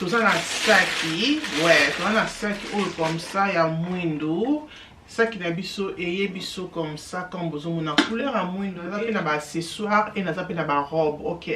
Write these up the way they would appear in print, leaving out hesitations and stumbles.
Tout ça na saki, ouais, tout ça na saki comme ça, il y a mwindo. Saki na biso et biso comme ça, comme besoin na couleur à mwindo. On a na accessoire et na zape na ba robe, ok.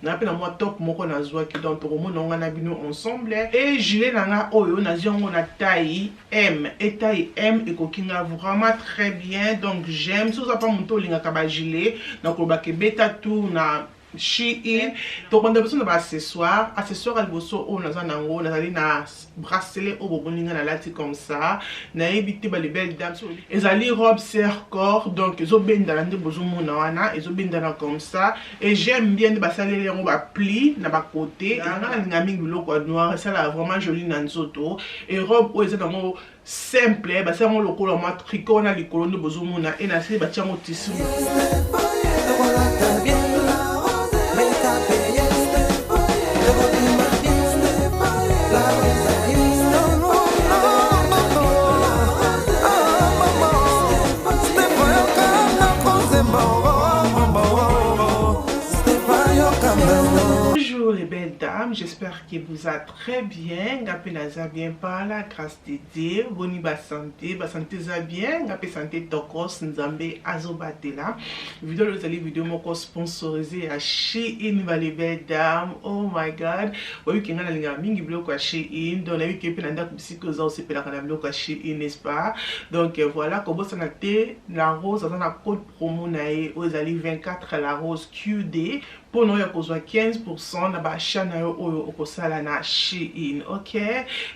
Na pe na moi top moko na zwa ki donc pour moi on a bino ensemble et gilet na nga oyo na ziongo na taille M et taille M et kokinga vraiment très bien donc j'aime. Si vous avez pas mon to linga ka ba gilet donc le ba ke beta tout na Shein. Donc on a besoin de accessoires. Accessoires à bosso on a zanango, on a na bracelet au boboninga na lati comme ça. Na éviter les belles dames. Et ali robe serre corps donc ils ont bien dans l'ande besoin mon wana, ils ont bien dans comme ça. Et j'aime bien de basaler les robes à pli na ba côté. Na ngami biloko noir, ça là vraiment joli na nzoto. Et robe où ils ont simple, bah c'est mon loco moi tricot na les colonnes de besoin mon et na c'est ba tiamo tissu. Bonjour les belles dames, j'espère que vous êtes très bien. Ngapé naza bien par la grâce de Dieu. Boni ba santé za bien. Ngapé santé tokos nzambe azobatela. Vidéo le tali vidéo moko sponsorisé à Shein les belles dames. Oh my god. Oui ki ngana linga mingi bloko à Shein. Donc la wiki pe nanda kubisiko za aussi pe la kana bloko à Shein n'est-ce pas? Donc voilà kobo sanate la rose dans la code promo nae aux ali 24 la rose QD. Pour nous, il y a 15% na ba chana yo oyo okosala na Shein, ok?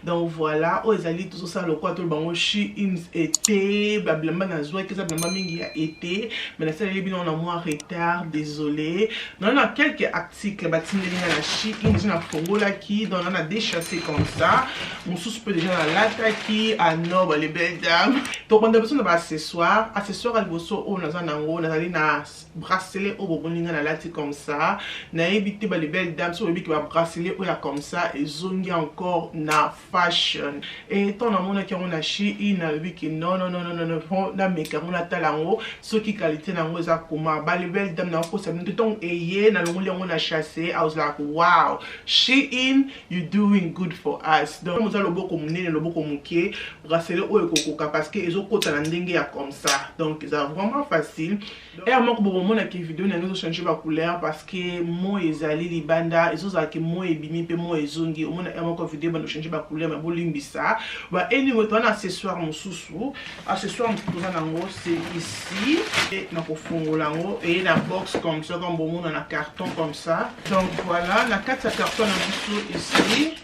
Donc voilà, aux ali tout ça le quoi tout le bango Shein été, blablabla na zoa que ça blabla mingi a été, mais la salle bien on a moins retard, désolé. Non, on a quelques articles batine na la Shein, na fongola qui donc on a déchassé comme ça. Mon sous peut déjà na lata qui à noble les belles dames. Donc on a besoin de accessoires, accessoires alboso on a zanango, na ali na bracelet au boboninga na lati comme ça. Na éviter les belles dames sur le bic qui va bracelet ou là comme ça et zongi encore na fashion et ton amona qui on a Shein na le bic non na meka on a talango ce qui qualité na ngo za comment ba les belles dames na ko ça nous ton eye na longo on a chassé I was like wow Shein you doing good for us donc nous allons beaucoup munene le beaucoup muké bracelet ou ekokoka parce que ezo kota na ndenge ya comme ça donc c'est vraiment facile et à moi ko bon mona ki vidéo na nous changer ba couleur parce que moi ezali libanda ezozaki moi ebimi pe moi ezongi omona emoko vidéo bando changer ba couleur ma bolimbisa ba anyway toi na accessoire mususu accessoire mususu nango c'est ici et na kofungola ngo et la box comme ça comme bon na carton comme ça donc voilà na 4 carton na biso ici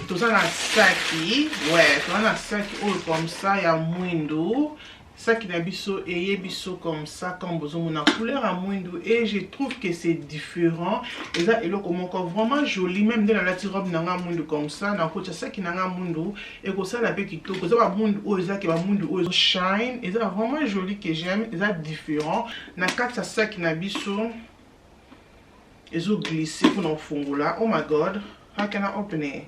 tout ça na saki ouais tout ça na saki comme ça il y a mwindo. Ça qui n'a biso et biso comme ça comme besoin na couleur à mwindo et je trouve que c'est différent et ça est là comme encore vraiment joli même dans la robe na nga mwindo comme ça na ko ça qui na nga mwindo et ko ça la pe kitoko ça ba mwindo o ça qui ba mwindo o shine et ça vraiment joli que j'aime et ça différent na kata ça qui na biso et zo glisser pour nos fongola oh my god how can I open it?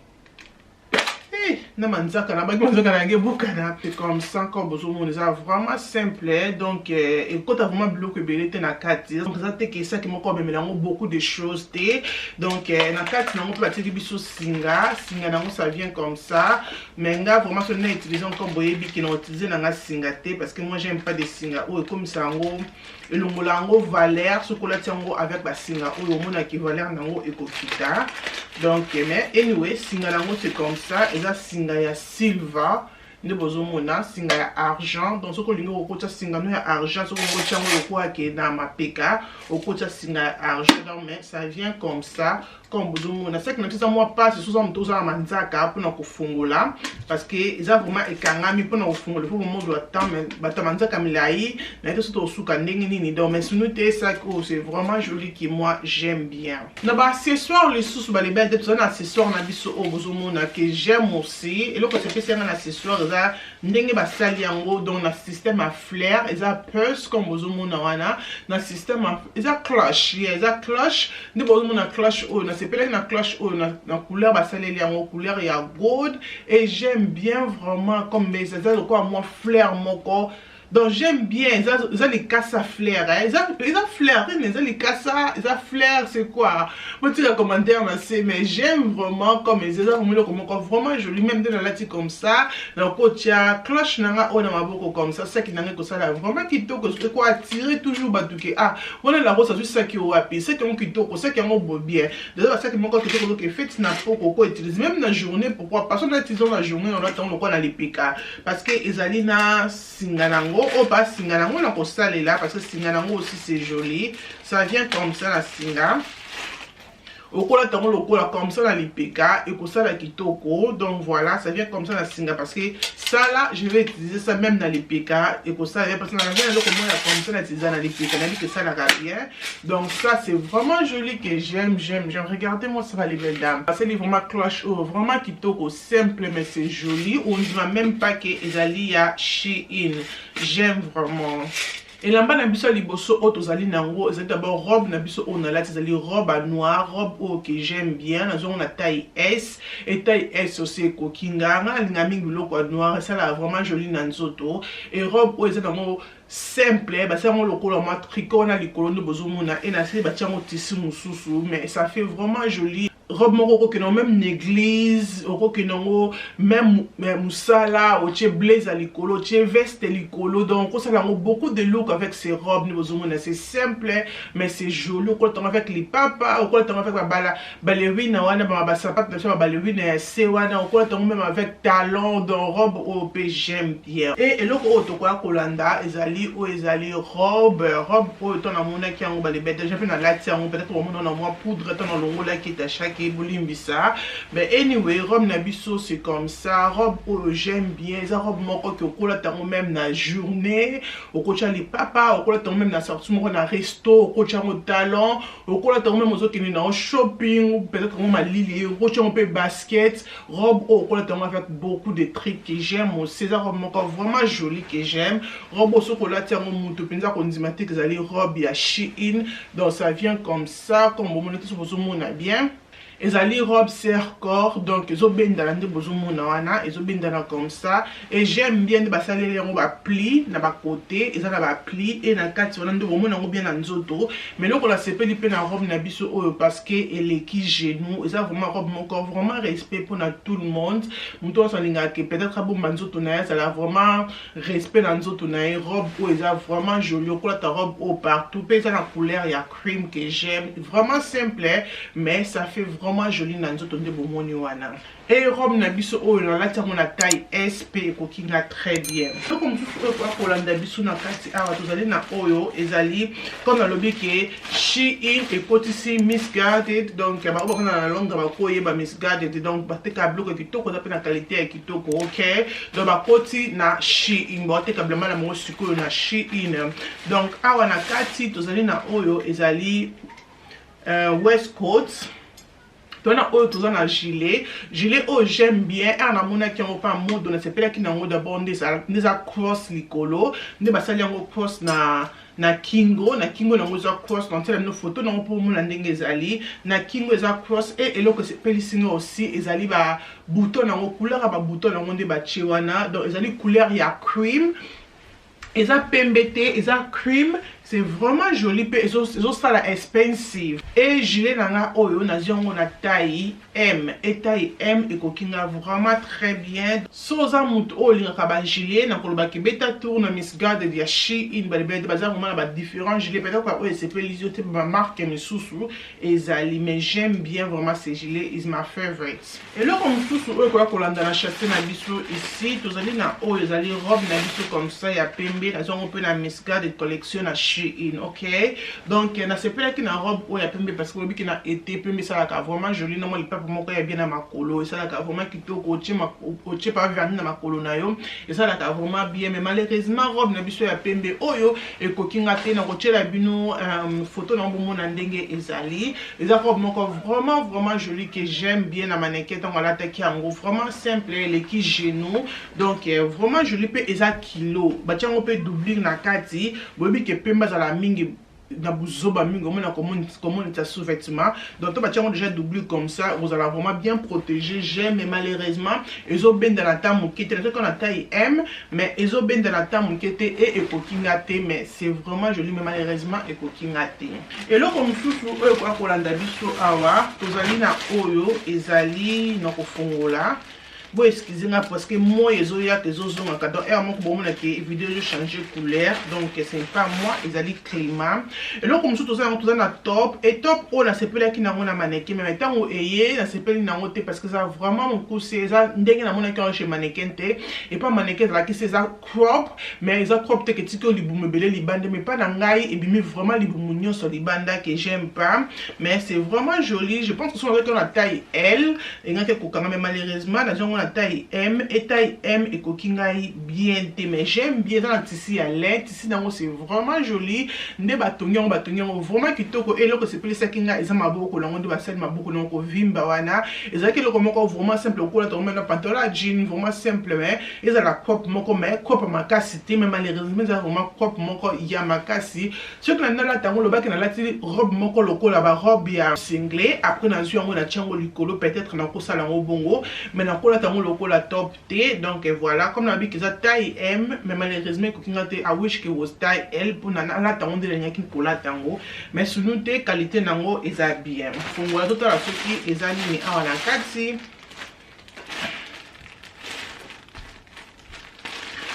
Na manzaka na bagi manzaka na ngebuka na comme ça comme besoin on est vraiment simple donc et quand vraiment bloqué belete na kati donc ça te que ça qui moko be melango beaucoup de choses té donc na kati na ngopla te biso singa nango ça vient comme ça mais nga vraiment ce n'est utilisé comme boyebi qui n'ont utilisé na singa té parce que moi j'aime pas des singa ou comme ça ngo elongolango valeur ce cola tiango avec ba singa ou mona qui valeur nango ekofita donc mais anyway singa nango c'est comme ça et ça singa ya silver ne besoin mona singa ya argent donc ce que lingo okota singa no ya argent ce que ngo tiango lokwa ke na mapeka okota singa ya argent donc mais ça vient comme ça comme besoin mona c'est que na moi pas c'est sous ça mtoza manzaka pour na kofungola parce que ils a vraiment ekangami pour na kofungola faut vraiment doit temps mais bata manzaka milai na to surtout suka ndenge nini donc mais sunu te ça que c'est vraiment joli qui moi j'aime bien na ba accessoire les sous ba les belles tout ça na accessoire na biso o besoin mona que j'aime aussi et le côté c'est un accessoire ça ndenge ba sali yango donc na système à flair et ça purse comme besoin mona wana na système et ça cloche et ça cloche ne besoin mona cloche o na c'est peut-être na cloche ou na couleur ba salé en couleur il y a gold et j'aime bien vraiment comme mais c'est ça quoi moi flair moko Donc j'aime bien, ils ont les casses à flair, hein. Ils ont flair, ils ont les casses à flair, c'est quoi? Moi tu as commentaire, mais j'aime vraiment comme ils ont vraiment joli, même dans la lati comme ça. Donc tu as cloche nanga on a maboko comme ça qui n'a que ça là vraiment qui toko, c'est quoi attirer toujours batuke. Ah, on a la rose, c'est ça qui est wapi, c'est qui qui toko, c'est qui est beau bien. D'ailleurs ça qui manque que toko que fait n'a pas quoi utiliser même dans la journée, pourquoi? Parce qu'on a utilisé la journée, on attend le quoi dans les PK parce que ils allaient na singanango. Oh, pas singanango, on a pour ça là parce que singanango aussi c'est joli. Ça vient comme ça la singa. Au cola tango le cola comme ça dans les PK et que ça la kitoko. Donc voilà, ça vient comme ça la singa parce que ça là, je vais utiliser ça même dans les PK et que ça vient parce que dans la vie comme ça la utiliser dans les PK. On a dit que ça la rien. Donc ça c'est vraiment joli que j'aime. Regardez-moi ça va les belles dames. C'est vraiment cloche oh, vraiment kitoko simple mais c'est joli. On ne dit même pas que Ezali a Shein. J'aime vraiment. Et là-bas, na biso liboso o tozali nango, c'est d'abord robe na biso on a là, c'est robe à noir, robe que j'aime bien, on a taille S et taille S aussi kokinga, na mingi biloko noir, ça là vraiment joli na nzoto et robe o c'est vraiment simple, bah c'est vraiment le color moi tricot na likolo no bozomuna et na c'est ba tiango tissu mususu mais ça fait vraiment joli. Robe moko que non même l'église que non même musala ou tche blaze à l'icolo tche veste l'icolo donc ça a beaucoup de look avec ces robes c'est simple mais c'est joli quand on avec les papas ou quand on avec la ballerine wana ba sapat na ballerine c'est wana ou quand on même avec talon dans robe au j'aime bien et le ko to kwa kolanda ezali robe pour ton amona qui en ba les bêtes déjà fait na lati on peut-être au monde on a poudre ton longo là qui est à chaque ça mais anyway robe nabiso c'est comme ça robe j'aime bien ça robe moko que kola tango même na journée au kocha les papa au kola tango même na sortie moko na resto au kocha au talon au kola tango même aux autres qui na shopping ou peut-être comme ma lili au kocha un peu basket robe au kola tango avec beaucoup de trucs que j'aime aussi ça robe moko vraiment joli que j'aime robe au chocolat tango muto penza kondimatique que ça robe ya Shein donc ça vient comme ça comme vous montrez sur vos bien. Ezali robe serre corps donc ils ont bien dans la wana ils ont bien dans comme ça et j'aime bien de basaler les robes à pli na ba côté ils ont ba pli et na quatre on a de vraiment bien dans nzoto mais là on a sepé li pe na robe na biso parce que elle est qui genou ils ont vraiment robe mon corps vraiment respect pour tout le monde muto ça linga que peut-être abo manzoto na ça a vraiment respect dans nzoto na robe où ils ont vraiment joli on ta robe au partout pe ça la couleur il y a cream que j'aime vraiment simple mais ça fait vraiment joli na nzoto nde bomoni wana et robe na biso oyo na lati yango na taille SP kokinga très bien donc comme tout quoi kolanda biso na kati awa tozali na oyo ezali comme na lobi ke Shein et kotisi misguided donc ba ko na longa ba ko yeba misguided donc ba teka bloc kitoko na pe na qualité ya kitoko OK donc ba koti na Shein ba teka blement na mo sikoyo na Shein donc awa na kati tozali na oyo ezali waistcoat. Donc on a un gilet oh j'aime bien et on a mon qui on pas mode on a c'est pas qui n'a d'abord des cross licolo ne basali en cross na kingo na ngoza cross dans telle nos photos non pour mon ndenge ezali na kingo eza cross et eloko c'est pelisino aussi ezali ba bouton na couleur ba bouton na nde ba chiwana donc ezali couleur ya cream eza pembete eza cream. C'est vraiment joli, ça la expensive. Et gilet nanga oyo na ziongo na taille M et taille M et kokinga vraiment très bien. Soza mutu o linga kaba gilet na koloba ke beta tour na misguided ya Shein ba beta baza vraiment ba différents gilets peut-être quoi c'est peu lisioté ba marque misusu ezali mais j'aime bien vraiment ces gilets is my favorite. Et là comme susu o quoi kolanda na chasse na biso ici tozali na o ezali robe na biso comme ça ya pembe na zongo pe na misguided collection na Shein OK donc na c'est pas qui na robe o ya pembe parce que obi qui na été pembe ça la vraiment joli non il pas pour moi ya bien na makolo et ça la vraiment kitoko oche pas verni na makolo na yo et ça la vraiment bien mais malheureusement robe na biso ya pembe oyo et kokinga te na kochela bino photo na bomo na ndenge ezali et ça robe moko vraiment joli que j'aime bien na mannequin donc la tête qui en vraiment simple les qui genou donc vraiment joli pe eza kilo ba tiango pe doubler na kati bobi ke pembe za la mingi na buzoba mingi comment ta sous-vêtement donc toi tu as déjà doublé comme ça vous allez vraiment bien protéger j'aime mais malheureusement ils ont bien dans la taille qui était qu'on a taille M mais ils ont bien dans la taille qui était et coquinaté mais c'est vraiment joli mais malheureusement et coquinaté et là comme sous quoi pour l'andabiso awa tozali na oyo ezali na kofongola. Bon, excusez-moi parce que moi, ils ont eu des autres donc et moi bon que vidéo je changer couleur donc c'est pas moi ils allaient climat et là comme tout ça na top et top oh là c'est pas là qui n'a pas mannequin mais tant où ayé là c'est pas na ngote parce que ça vraiment mon coup c'est ça ndenge na mona chez mannequin té et pas mannequin là qui c'est ça crop mais ils ont crop té que tiko libumu belé libande mais pas dans ngai et bimi vraiment libumu nyo sur libanda que j'aime pas mais c'est vraiment joli je pense que sur la taille L et ngate ko quand même malheureusement la taille M et taille M et kokingai bien mais j'aime bien dans la tissu à l'aide tissu dans c'est vraiment joli nde batongion vraiment kitoko et loko c'est plus ça kinga eza maboko lango nde basali maboko lango vimba wana eza ke loko moko vraiment simple ko la tombe na pantalon jean vraiment simple mais eza la crop moko mais crop makasi te mais malheureusement eza vraiment crop moko ya makasi ce que na la tango lo baki na lati robe moko loko la ba robe ya singlé après na zu yango na tiango likolo peut-être na ko sala ngo bongo mais na ko la loko la top T donc voilà comme la biki za taille M mais malheureusement kokinga te I wish que was taille L pour na la tango de la nyaki pour la tango mais sous te qualité nango eza bien pour moi tout la soki eza ni a na kati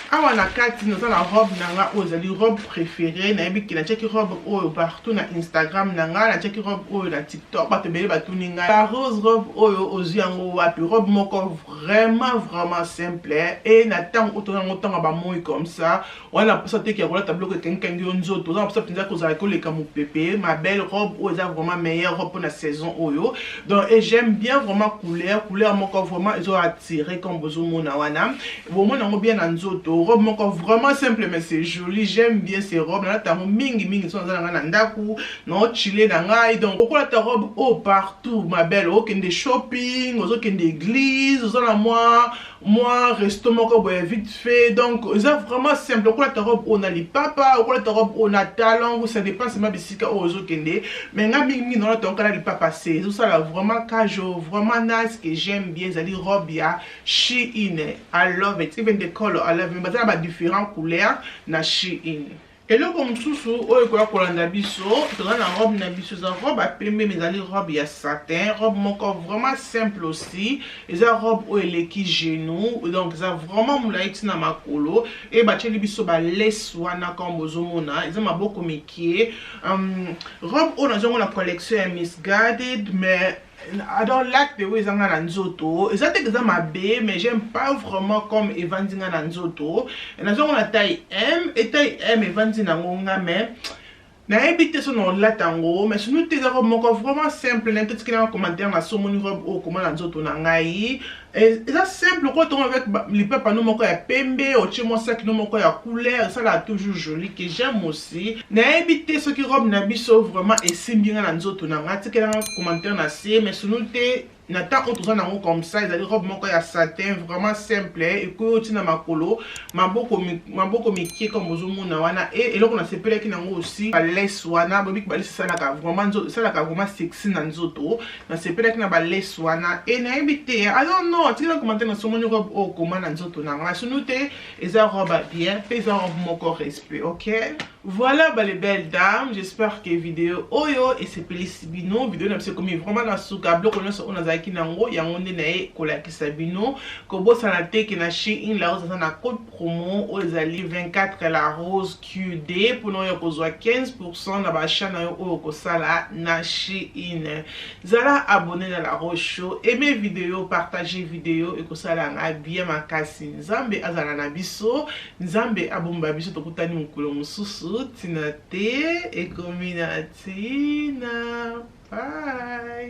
awa na kati nous la robe nanga ozali robe préférée na yebi ki na check robe oyo partout na Instagram nanga na check robe oyo na TikTok ba tebele ba tuninga la rose robe oyo ozi yango wapi robe moko vraiment simple et na tango to nango tango ba moi comme ça wala posa te ki ya kola tableau que quelqu'un yo nzoto za posa pinza ko za ko le kamu pépé ma belle robe oyo eza vraiment meilleure robe pour la saison oyo donc et j'aime bien vraiment couleur moko vraiment ils ont attiré comme besoin mona wana vraiment nango bien na nzoto robe moko vraiment simple mais c'est joli j'aime bien ces robes là ta mingi sont dans na ndaku no chiller na ngai donc pourquoi ta robe oh partout ma belle oh kende shopping ozo kende église ozo na moi resto moko boy vite fait donc c'est vraiment simple pourquoi ta robe on a les papa pourquoi ta robe on a talent ça dépend c'est ma bisika ozo kende mais nga mingi non ton kala les papa c'est ça là vraiment casual vraiment nice que j'aime bien zali robe ya Shein I love it even the color I love it but ça différentes couleurs na Shein et là comme sous oyo ko kolanda biso to na robe na biso za robe a pembe mais ali robe ya satin robe moko vraiment simple aussi et ça robe oyo eleki genou donc ça vraiment mulaiti na makolo et ba tcheli biso ba lace wana comme bozomona ils ma beaucoup mikie robe oyo na zongo na collection ya Miss Guarded mais I don't like the way zanga na nzoto et ça te que ça m'a bé mais j'aime pas vraiment comme Evandinga na nzoto et na zongo na taille M et taille M Evandina ngonga mais na habité son on la tango mais sinon tes robes moko vraiment simple n'importe qui dans commentaire na so moni robe o comment na nzoto na ngai et ça simple quand on avec les papa no moko ya pembe o chimo sac no moko ya couleur ça là toujours joli que j'aime aussi na habité ce qui robe na biso vraiment et simbinga na nzoto na ngati que dans commentaire na c'est mais sinon tes Nata on tourne en comme ça, ils ont des robes moko ya satin vraiment simple et que au tina makolo, maboko mikie comme ozomona wana et là on a sepelé qui nango aussi ba lace wana, bobi ba lace ça la vraiment sexy na nzoto, na sepelé qui na ba lace wana et na invité. I don't know, tu vas commenter na somoni robe au comment na nzoto na nga, sunute eza robe bien, pesa robe moko respect, OK? Voilà les belles dames, j'espère que vidéo oyo et c'est pelissibino vidéo na comme vraiment na suka bloc on a qui nango yango nde nae kolakisa bino ko bosana te ke na Shein la rose na code promo ozali 24 la rose QD pour no yokozwa 15% na ba na yo oyo kosala na Shein. Zala abonné na la Rose Show, aimez vidéo, partagez vidéo et kosala nga bien makasi. Nzambe azala na biso, nzambe abomba biso tokutani mukolo mususu tina te e kominatina. Bye.